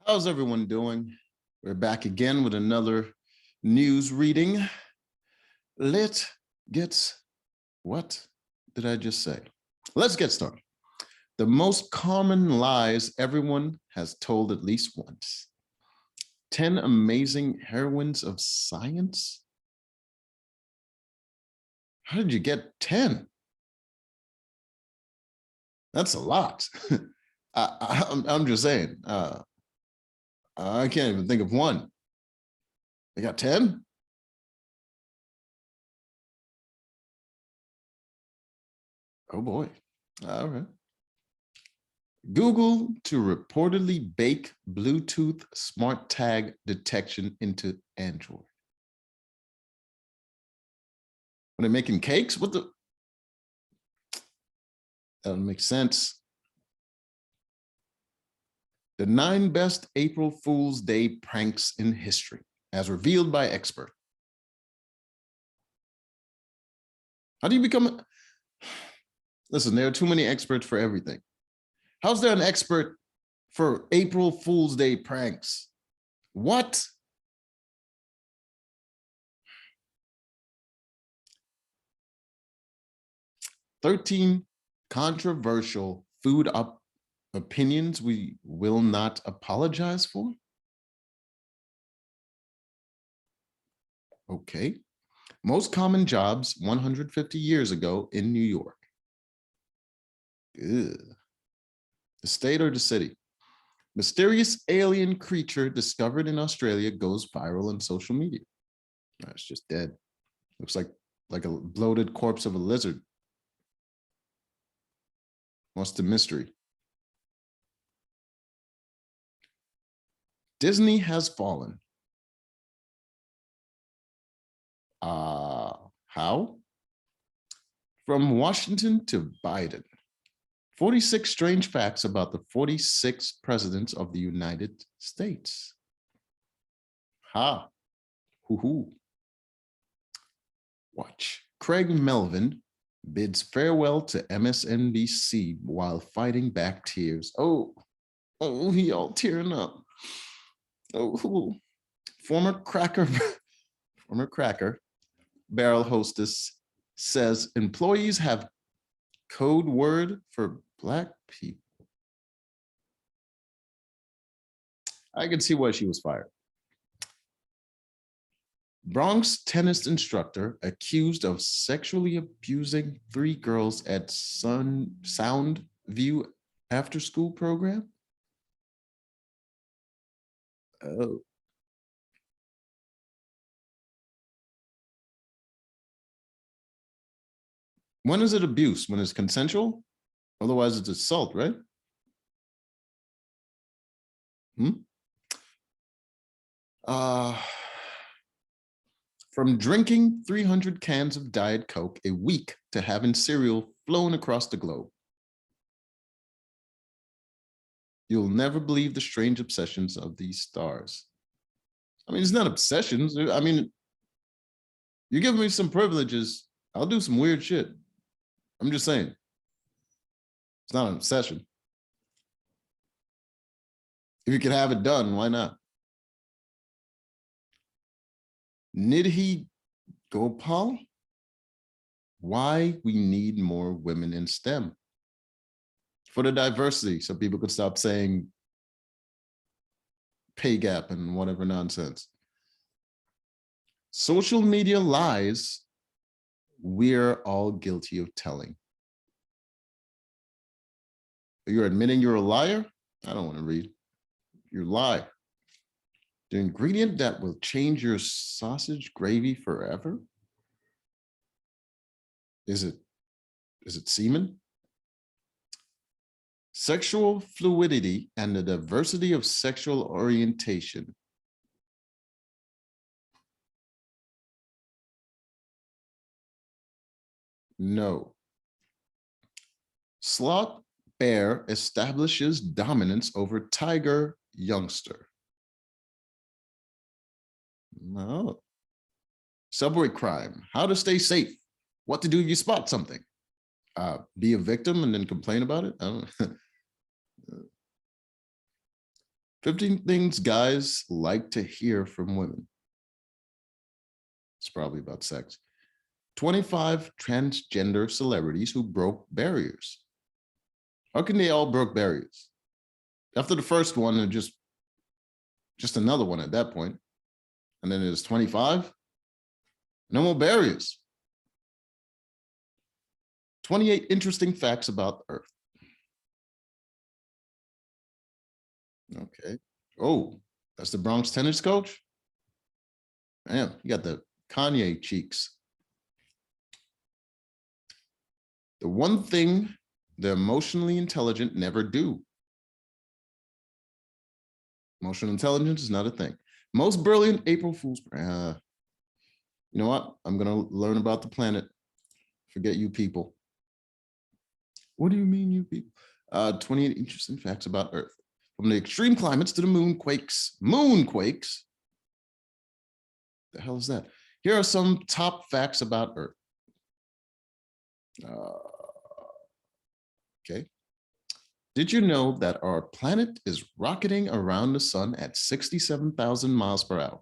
How's everyone doing? We're back again with another news reading. Let's get, what did I just say? Let's get started. The most common lies everyone has told at least once. 10 amazing heroines of science. How did you get 10? That's a lot. I'm just saying. I can't even think of one. They got 10? Oh boy. All right. Google to reportedly bake Bluetooth smart tag detection into Android. Are they making cakes? What the? That doesn't make sense. The 9 best April Fool's Day pranks in history, as revealed by expert. How do you become? Listen, there are too many experts for everything. How's there an expert for April Fool's Day pranks? What? "13 controversial food opinions we will not apologize for." Okay. Most common jobs 150 years ago in New York. Ugh. The state or the city? Mysterious alien creature discovered in Australia goes viral on social media. No, it's just dead. Looks like a bloated corpse of a lizard. What's the mystery? Disney has fallen. How? From Washington to Biden. 46 strange facts about the 46 presidents of the United States. Ha. Hoo-hoo. Watch. Craig Melvin bids farewell to MSNBC while fighting back tears. Oh, he all tearing up. Oh, former Cracker Barrel hostess says employees have code word for Black people. I can see why she was fired. Bronx tennis instructor accused of sexually abusing 3 girls at Sound View after school program. Oh. When is it abuse? When it's consensual? Otherwise, it's assault, right? From drinking 300 cans of Diet Coke a week to having cereal flown across the globe. You'll never believe the strange obsessions of these stars. I mean, it's not obsessions. I mean, you give me some privileges, I'll do some weird shit. I'm just saying. It's not an obsession. If you can have it done, why not? Nidhi Gopal, why we need more women in STEM. For the diversity, so people could stop saying pay gap and whatever nonsense. Social media lies we're all guilty of telling. You're admitting you're a liar? I don't want to read. You lie. The ingredient that will change your sausage gravy forever? Is it semen? Sexual fluidity and the diversity of sexual orientation. No. Sloth bear establishes dominance over tiger youngster. No. Subway crime. How to stay safe. What to do if you spot something. Be a victim and then complain about it. I don't 15 things guys like to hear from women. It's probably about sex. 25 transgender celebrities who broke barriers. How can they all broke barriers? After the first one, and just another one at that point. And then there's 25. No more barriers. 28 interesting facts about Earth. Okay. Oh, that's the Bronx tennis coach? Damn, you got the Kanye cheeks. The one thing the emotionally intelligent never do. Emotional intelligence is not a thing. Most brilliant April Fool's. You know what? I'm going to learn about the planet. Forget you people. What do you mean, you people? 28 interesting facts about Earth. From the extreme climates to the moonquakes. Moonquakes? The hell is that? Here are some top facts about Earth. Okay. Did you know that our planet is rocketing around the sun at 67,000 miles per hour?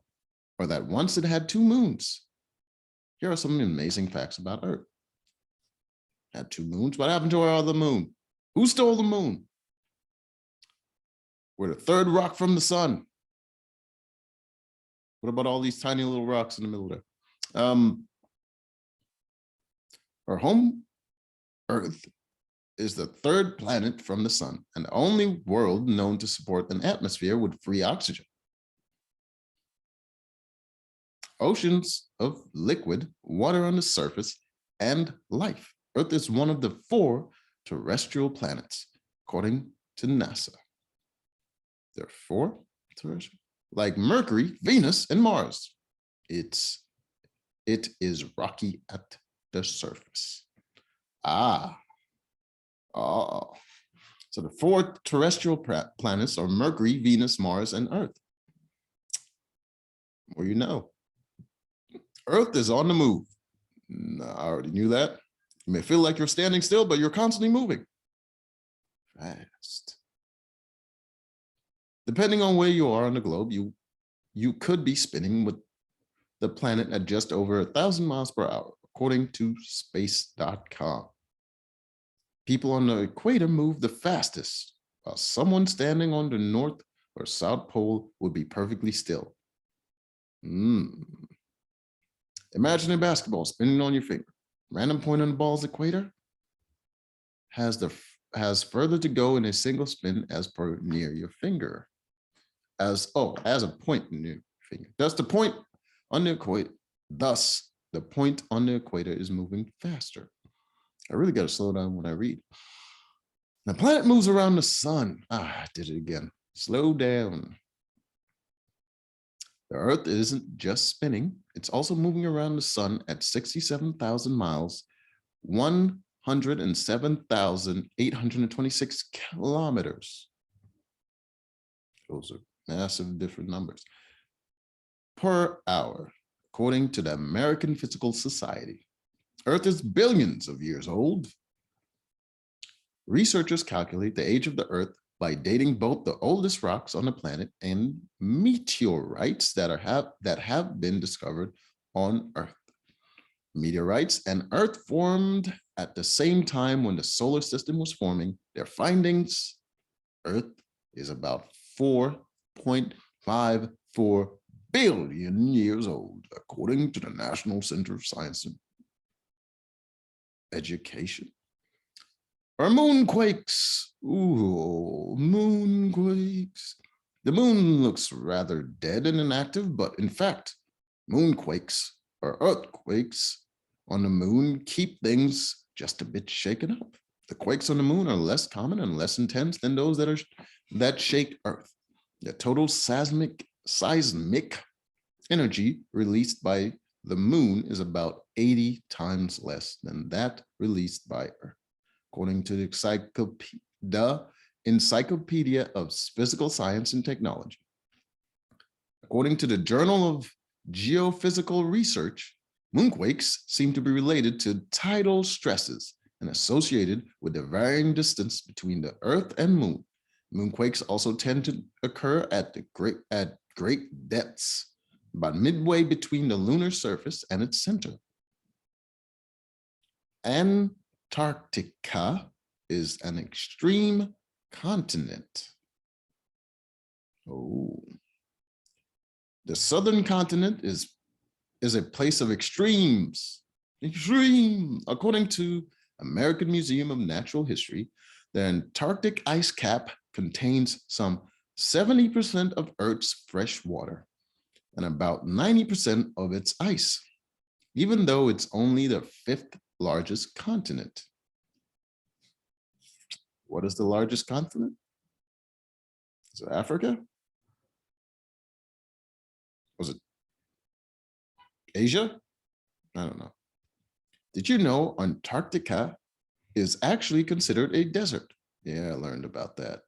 Or that once it had 2 moons? Here are some amazing facts about Earth. Had 2 moons. What happened to our other moon? Who stole the moon? We're the 3rd rock from the sun. What about all these tiny little rocks in the middle there? Our home, Earth, is the 3rd planet from the sun and the only world known to support an atmosphere with free oxygen. Oceans of liquid water on the surface and life. Earth is one of the 4 terrestrial planets, according to NASA. There are 4 terrestrial, like Mercury, Venus, and Mars. It is rocky at the surface. So the 4 terrestrial planets are Mercury, Venus, Mars, and Earth. Well, you know, Earth is on the move. I already knew that. You may feel like you're standing still, but you're constantly moving fast. Depending on where you are on the globe, you could be spinning with the planet at just over 1,000 miles per hour, according to space.com. People on the equator move the fastest, while someone standing on the North or South Pole would be perfectly still. Imagine a basketball spinning on your finger. Random point on the ball's equator has further to go in a single spin as per near your finger. As a point near your finger. Thus the point on the equator is moving faster. I really got to slow down when I read. The planet moves around the sun. I did it again. Slow down. The Earth isn't just spinning. It's also moving around the sun at 67,000 miles, 107,826 kilometers. Those are massive different numbers. Per hour, according to the American Physical Society. Earth is billions of years old. Researchers calculate the age of the Earth by dating both the oldest rocks on the planet and meteorites that have been discovered on Earth. Meteorites and Earth formed at the same time when the solar system was forming. Their findings: Earth is about 4.54 billion years old, according to the National Center of Science and Education. Or moonquakes. Ooh, moonquakes. The moon looks rather dead and inactive, but in fact, moonquakes or earthquakes on the moon keep things just a bit shaken up. The quakes on the moon are less common and less intense than those that shake Earth. The total seismic energy released by the moon is about 80 times less than that released by Earth, according to the Encyclopedia of Physical Science and Technology. According to the Journal of Geophysical Research, moonquakes seem to be related to tidal stresses and associated with the varying distance between the Earth and moon. Moonquakes also tend to occur at great depths, about midway between the lunar surface and its center. Antarctica is an extreme continent. Oh, the southern continent is a place of extremes. Extreme. According to American Museum of Natural History, the Antarctic ice cap contains some 70% of Earth's fresh water and about 90% of its ice, even though it's only the 5th largest continent. What is the largest continent? Is it Africa? Was it Asia? I don't know. Did you know Antarctica is actually considered a desert? Yeah, I learned about that.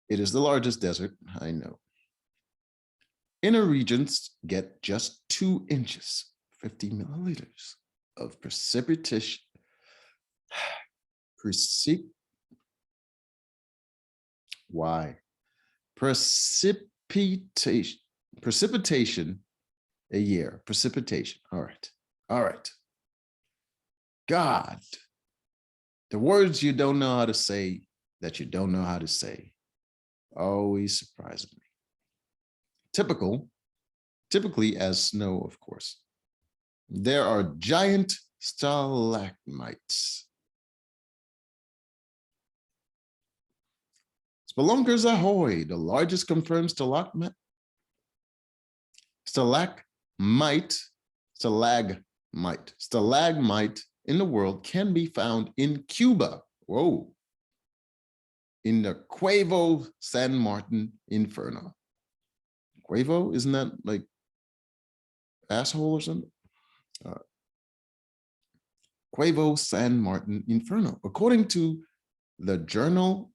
It is the largest desert, I know. Inner regions get just 2 inches, 50 milliliters of precipitation. Why? Precipitation a year. Precipitation. All right. All right. God, the words you don't know how to say that you don't know how to say always surprises me. Typically as snow, of course. There are giant stalagmites. Spelunkers ahoy, the largest confirmed stalagmite in the world can be found in Cuba. Whoa. In the Cuevo San Martin Inferno. Cuevo, isn't that like asshole or something? Cuevo San Martin Inferno. According to the journal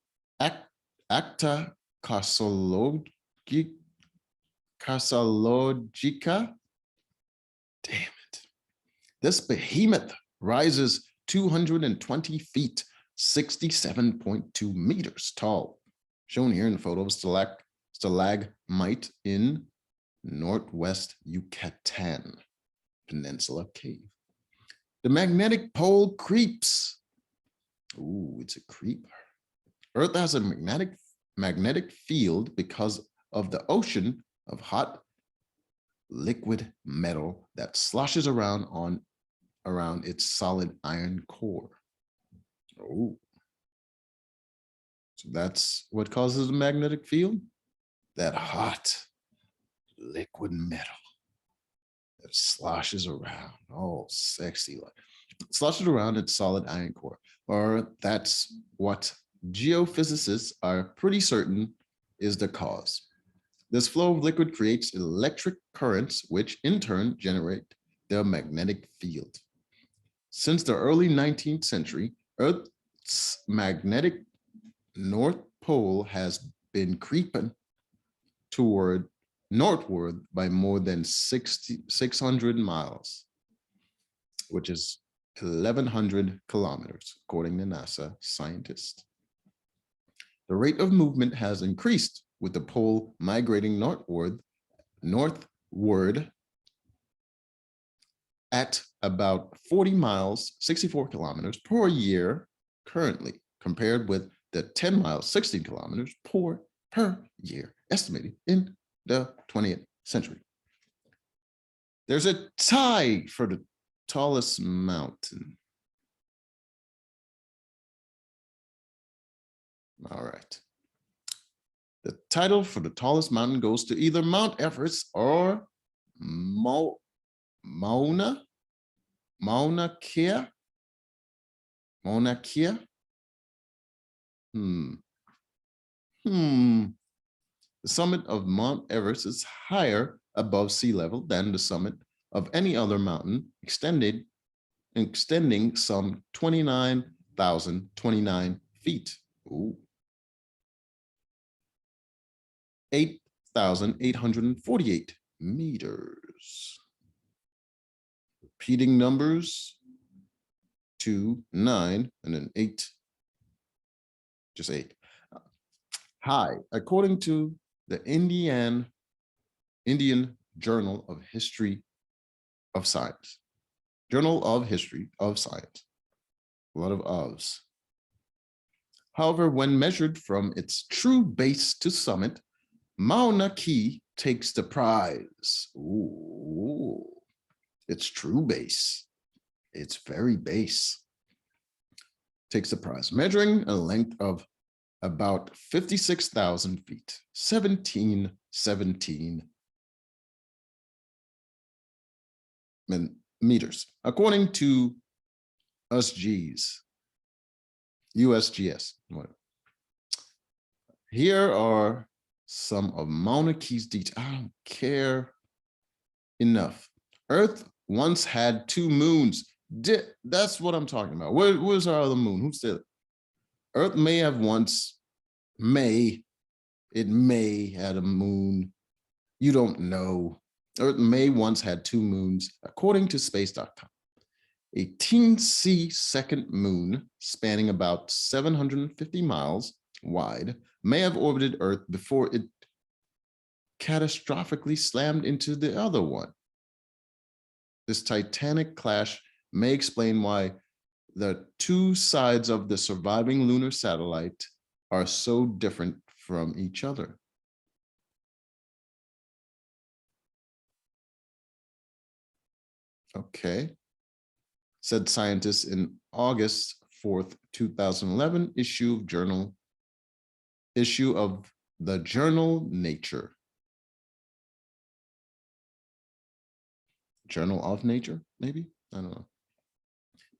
Acta Carciologica, damn it. This behemoth rises 220 feet, 67.2 meters tall, shown here in the photo of stalagmite in Northwest Yucatan Peninsula Cave. The magnetic pole creeps. Ooh, it's a creeper. Earth has a magnetic field because of the ocean of hot liquid metal that sloshes around its solid iron core. Oh, so that's what causes a magnetic field? That hot liquid metal that sloshes around, all sexy, sloshes around its solid iron core. Or that's what geophysicists are pretty certain is the cause. This flow of liquid creates electric currents, which in turn generate the magnetic field. Since the early 19th century, Earth's magnetic North Pole has been creeping northward by more than 600 miles, which is 1,100 kilometers, according to NASA scientists. The rate of movement has increased with the pole migrating northward at about 40 miles, 64 kilometers per year currently, compared with the 10 miles, 16 kilometers per year, estimated in the 20th century. There's a tie for the tallest mountain. All right. The title for the tallest mountain goes to either Mount Everest or Mauna Kea. Mauna Kea. The summit of Mount Everest is higher above sea level than the summit of any other mountain, extending some 29,029 feet. Ooh. 8,848 meters. Repeating numbers, 2, 9, and then 8, just 8. high, according to the Indian Journal of History of Science. Journal of History of Science. A lot of ofs. However, when measured from its true base to summit, Mauna Kea takes the prize. Ooh, its true base. It's very base. Takes the prize, measuring a length of about 56,000 feet, 1717 meters, according to USGS. Here are some of Mauna Kea's details. I don't care enough. Earth once had 2 moons. That's what I'm talking about. Where's our other moon? Who said it? Earth may have once, it may had a moon. You don't know. Earth may once had 2 moons, according to space.com. A teensy second moon spanning about 750 miles wide may have orbited Earth before it catastrophically slammed into the other one. This titanic clash may explain why the 2 sides of the surviving lunar satellite are so different from each other. Okay. Said scientists in August 4th, 2011 issue of the journal Nature. Journal of Nature, maybe? I don't know.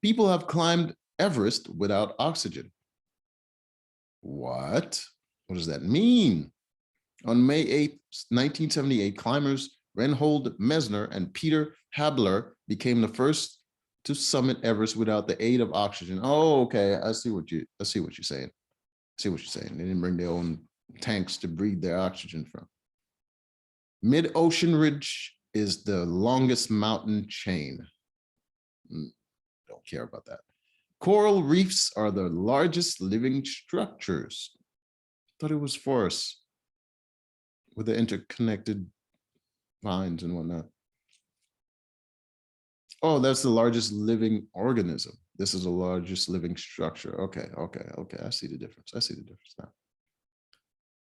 People have climbed Everest without oxygen. What? What does that mean? On May 8th, 1978, climbers Reinhold Messner and Peter Habler became the first to summit Everest without the aid of oxygen. Oh, okay. I see what you're saying. They didn't bring their own tanks to breathe their oxygen from. Mid-ocean ridge is the longest mountain chain. Don't care about that. Coral reefs are the largest living structures. Thought it was forests with the interconnected vines and whatnot. Oh, that's the largest living organism. This is the largest living structure. Okay. I see the difference. Now.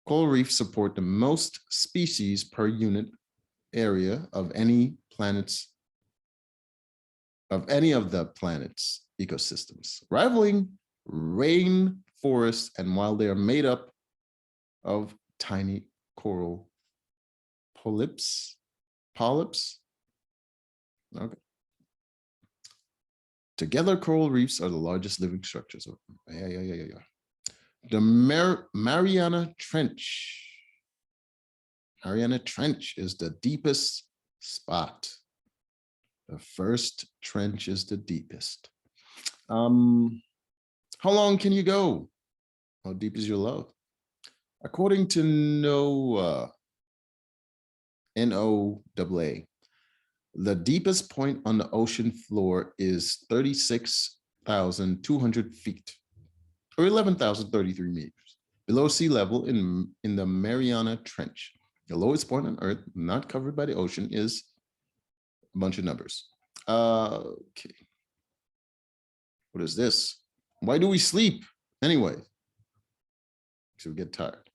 Coral reefs support the most species per unit area of any of the planet's ecosystems, rivaling rainforests, and while they are made up of tiny coral polyps. Okay. Together, coral reefs are the largest living structures. The Mariana Trench. Mariana Trench is the deepest spot. The first trench is the deepest. How long can you go? How deep is your love? According to NOAA, NOAA, the deepest point on the ocean floor is 36,200 feet, or 11,033 meters, below sea level in the Mariana Trench. The lowest point on Earth, not covered by the ocean, is a bunch of numbers. Okay. What is this? Why do we sleep? Anyway, so we get tired.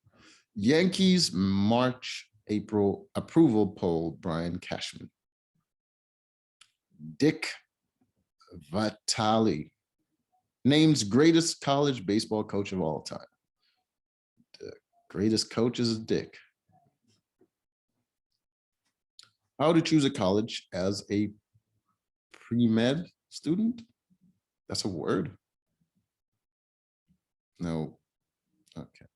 Yankees March, April approval poll, Brian Cashman. Dick Vitale names greatest college baseball coach of all time. The greatest coach is Dick. How to choose a college as a pre-med student? That's a word? No. Okay.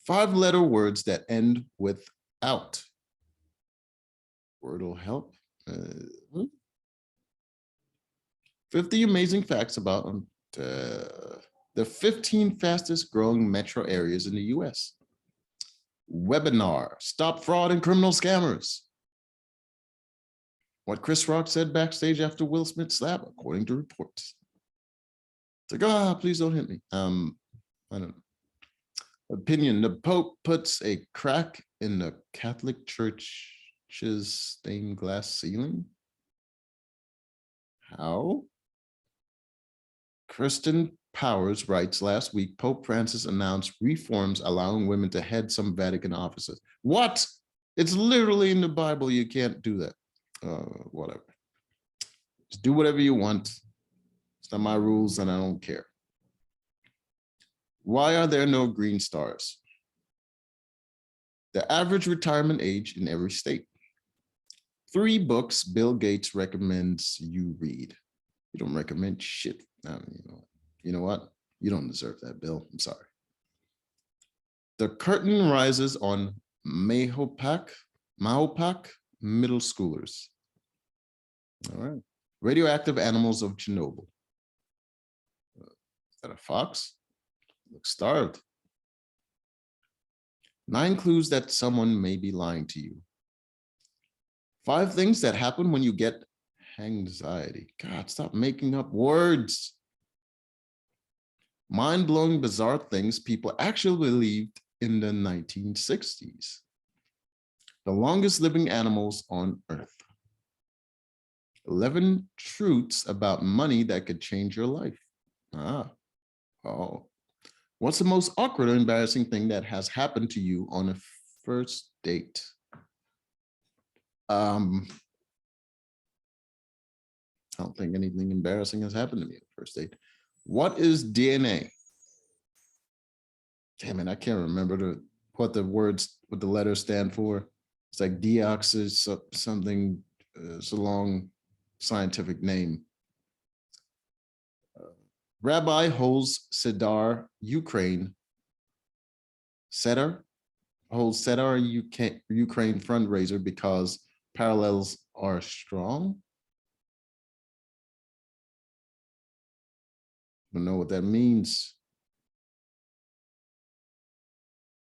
5-letter words that end with out. Word will help. 50 amazing facts about the 15 fastest growing metro areas in the US. Webinar, stop fraud and criminal scammers. What Chris Rock said backstage after Will Smith slap, according to reports. It's like, please don't hit me. I don't know. opinion, the Pope puts a crack in the Catholic Church's stained glass ceiling? How? Kristen Powers writes, last week, Pope Francis announced reforms allowing women to head some Vatican offices. What? It's literally in the Bible. You can't do that. Whatever. Just do whatever you want. It's not my rules and I don't care. Why are there no green stars? The average retirement age in every state. 3 books Bill Gates recommends you read. You don't recommend shit. You know what? You don't deserve that, Bill. I'm sorry. The curtain rises on Mahopac middle schoolers. All right. Radioactive animals of Chernobyl. Is that a fox? Looks starved. 9 clues that someone may be lying to you. 5 things that happen when you get anxiety. God, stop making up words. Mind-blowing, bizarre things people actually believed in the 1960s. The longest living animals on Earth. 11 truths about money that could change your life. What's the most awkward or embarrassing thing that has happened to you on a first date? I don't think anything embarrassing has happened to me on the first date. What is DNA? Damn it, I can't remember what the letters stand for. It's like deoxy something. It's a long scientific name. Rabbi holds Sedar, Ukraine. Sedar holds Sedar, Ukraine fundraiser because parallels are strong. I don't know what that means.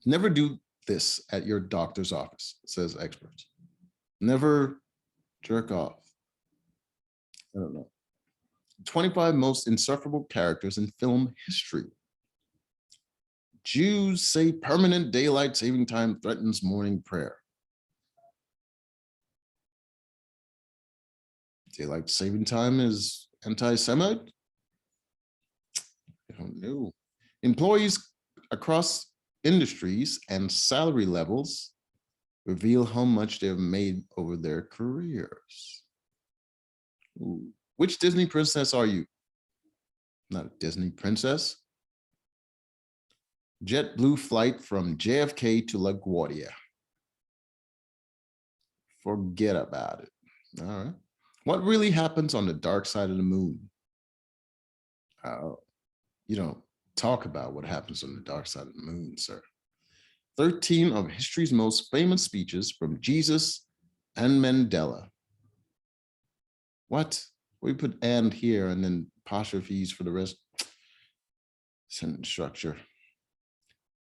Never do this at your doctor's office, says experts. Never jerk off. I don't know. 25 most insufferable characters in film history. Jews say permanent daylight saving time threatens morning prayer. Daylight saving time is anti-Semite? I don't know. Employees across industries and salary levels reveal how much they've made over their careers. Ooh. Which Disney princess are you? Not a Disney princess. JetBlue flight from JFK to LaGuardia. Forget about it. All right. What really happens on the dark side of the moon? You don't talk about what happens on the dark side of the moon, sir. 13 of history's most famous speeches from Jesus and Mandela. What? We put and here and then apostrophes for the rest. Sentence structure.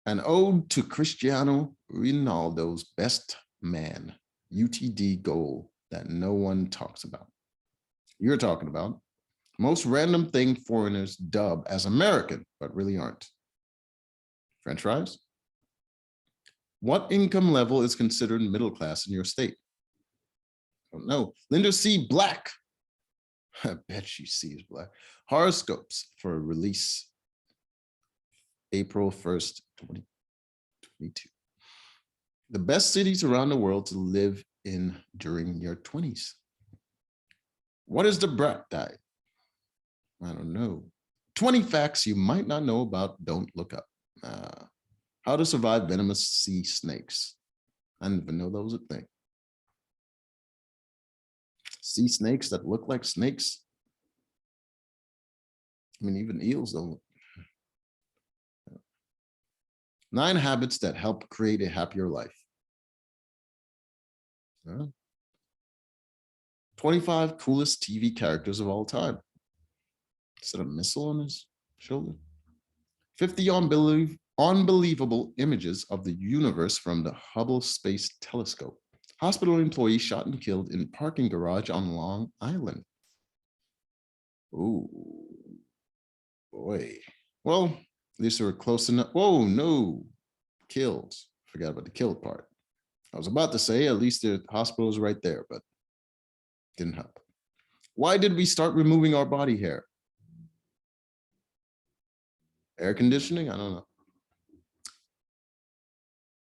An ode to Cristiano Ronaldo's best man, UTD goal that no one talks about. You're talking about. Most random thing foreigners dub as American, but really aren't. French fries? What income level is considered middle class in your state? I don't know. Linda C. Black. I bet she sees black. Horoscopes for release April 1st, 2022. The best cities around the world to live in during your 20s. What is the brat diet? I don't know. 20 facts you might not know about, don't look up. How to survive venomous sea snakes. I didn't even know that was a thing. Sea snakes that look like snakes. I mean, even eels don't. 9 habits that help create a happier life. 25 coolest TV characters of all time. Is that a missile on his shoulder? 50 unbelievable images of the universe from the Hubble Space Telescope. Hospital employee shot and killed in parking garage on Long Island. Oh, boy. Well, at least they were close enough. Whoa, no. killed. Forgot about the killed part. I was about to say, at least the hospital is right there, but didn't help. Why did we start removing our body hair? Air conditioning? I don't know.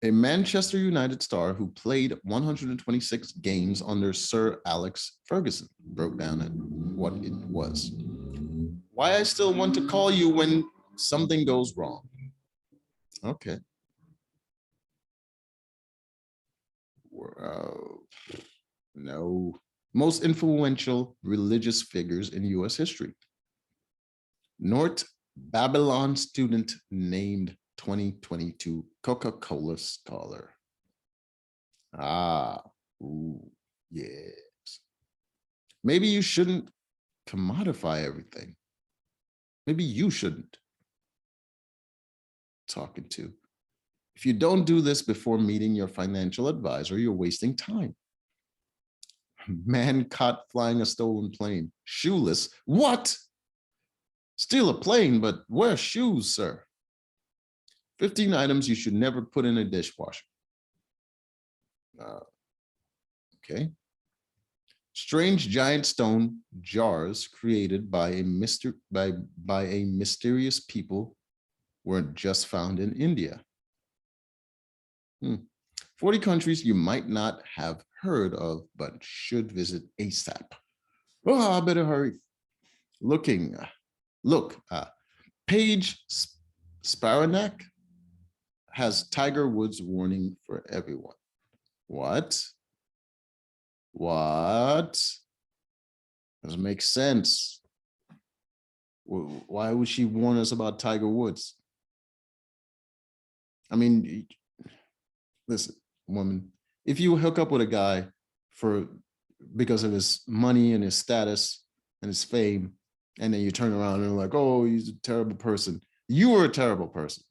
A Manchester United star who played 126 games under Sir Alex Ferguson broke down at what it was. Why I still want to call you when something goes wrong. Okay. No. Most influential religious figures in US history. North Babylon student named 2022 Coca-Cola scholar. Ooh, yes. Maybe you shouldn't commodify everything. Maybe you shouldn't. Talking to. If you don't do this before meeting your financial advisor, you're wasting time. Man caught flying a stolen plane. Shoeless. What? Steal a plane, but wear shoes, sir. 15 items you should never put in a dishwasher. Okay. Strange giant stone jars created by a mysterious people were just found in India. 40 countries you might not have heard of, but should visit ASAP. Oh, I better hurry. Look, Paige Sparanak has Tiger Woods warning for everyone. What? Doesn't make sense. Why would she warn us about Tiger Woods? I mean, listen, woman, if you hook up with a guy because of his money and his status and his fame, and then you turn around and like, oh, he's a terrible person. You were a terrible person.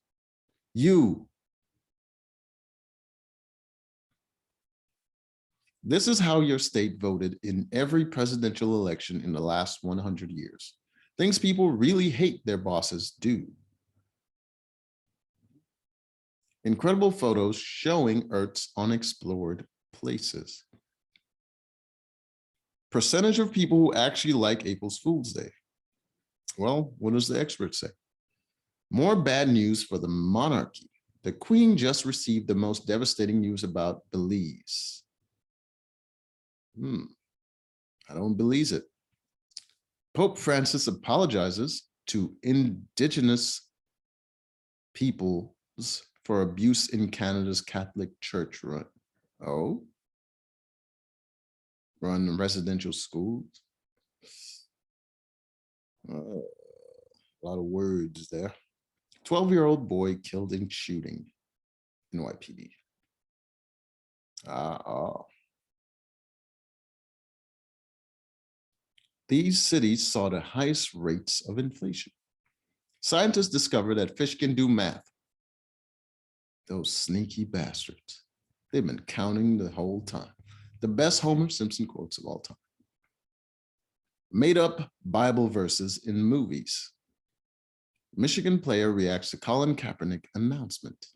This is how your state voted in every presidential election in the last 100 years. Things people really hate their bosses do. Incredible photos showing Earth's unexplored places. Percentage of people who actually like April Fool's Day. Well, what does the expert say? More bad news for the monarchy. The Queen just received the most devastating news about Belize. I don't believe it. Pope Francis apologizes to indigenous peoples for abuse in Canada's Catholic Church run. Run residential schools. A lot of words there. 12-year-old boy killed in shooting. NYPD. These cities saw the highest rates of inflation. Scientists discovered that fish can do math. Those sneaky bastards. They've been counting the whole time. The best Homer Simpson quotes of all time. Made up Bible verses in movies. Michigan player reacts to Colin Kaepernick announcement.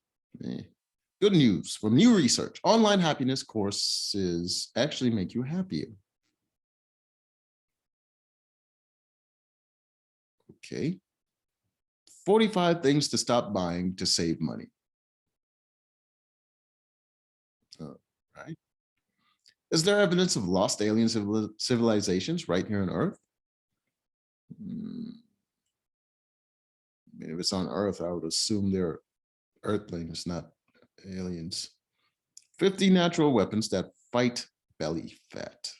Good news from new research. Online happiness courses actually make you happier. Okay. 45 things to stop buying to save money. Right. Is there evidence of lost alien civilizations right here on Earth? I mean, if it's on Earth, I would assume they're Earthlings, not aliens. 50 natural weapons that fight belly fat.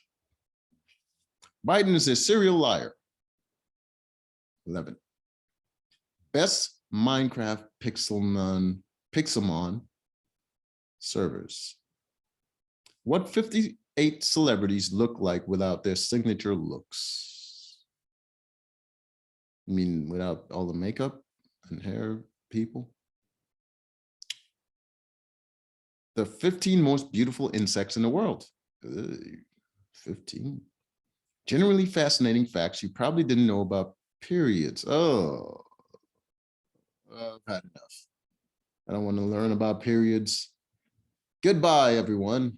Biden is a serial liar. 11. Best Minecraft Pixelmon servers. What 58 celebrities look like without their signature looks? I mean, without all the makeup and hair people? The 15 most beautiful insects in the world. 15. Generally fascinating facts you probably didn't know about periods. I've had enough. I don't want to learn about periods. Goodbye, everyone.